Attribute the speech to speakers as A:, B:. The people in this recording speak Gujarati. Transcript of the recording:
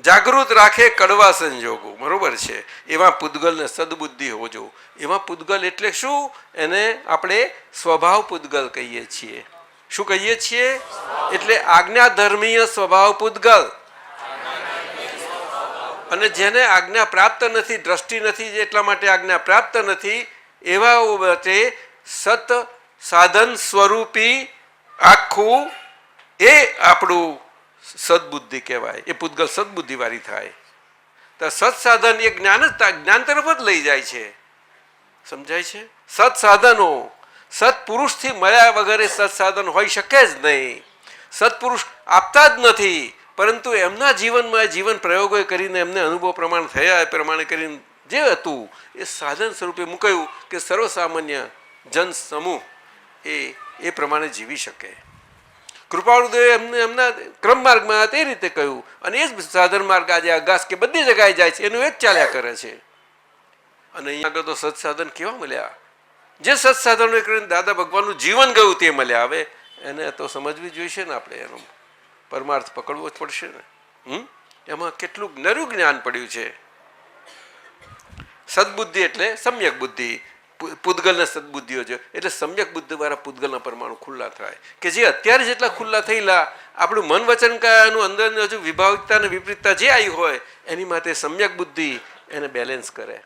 A: જાગૃત રાખે કડવા સંજોગો, બરોબર છે. એવા પૂતગલને સદબુદ્ધિ હોજો. એવા પૂતગલ એટલે શું? એને આપણે સ્વભાવ પૂતગલ કહીએ છીએ. શું કહીએ છીએ? એટલે આજ્ઞા ધર્મીય સ્વભાવ પૂતગલ. અને જેને આજ્ઞા પ્રાપ્ત નથી, દ્રષ્ટિ નથી, એટલા માટે આજ્ઞા પ્રાપ્ત નથી, એવા માટે સત સાધન સ્વરૂપી આખું એ આપણું સદબુદ્ધિ કહેવાય. એ પૂતગલ સદબુદ્ધિ વાળી થાય. તો સત્સાધન એ જ્ઞાન તરફ જ લઈ જાય છે. સમજાય છે? સત્સાધનો સત્પુરુષથી મળ્યા વગર સત્સાધન હોઈ શકે જ નહીં. સત્પુરુષ આપતા જ નથી, પરંતુ એમના જીવનમાં જીવન પ્રયોગો કરીને એમને અનુભવ પ્રમાણ થયા, એ પ્રમાણે કરીને જે હતું એ સાધન સ્વરૂપે મૂકાયું કે સર્વસામાન્ય જન સમૂહ એ પ્રમાણે જીવી શકે. કૃપાળુદેવે એમને એમના ક્રમ માર્ગમાં તે રીતે કહ્યું, અને એ જ સાધન માર્ગ આજે આગાસ કે બધી જગ્યાએ જાય છે, એનું એ જ ચાલ્યા કરે છે. અને અહીંયા આગળ તો સત્સાધન કેવા મળ્યા? જે સત્સાધનો કરીને દાદા ભગવાનનું જીવન ગયું તે મળ્યા. હવે એને તો સમજવી જોઈશે ને આપણે, એનો પરમાર્થ પકડવો જ પડશે ને. એમાં કેટલું નરું જ્ઞાન પડ્યું છે. સદબુદ્ધિ એટલે સમ્યક બુદ્ધિ, પૂતગલને સદબુદ્ધિઓ છે. એટલે સમ્યક બુદ્ધિ વાળા પૂતગલના પરમાણુ ખુલ્લા થાય, કે જે અત્યારે જેટલા ખુલ્લા થયેલા આપણું મન વચન કાયાનું અંદર હજુ વિભાવિકતા અને વિપરીતતા જે આવી હોય એની માટે સમ્યક બુદ્ધિ એને બેલેન્સ કરે.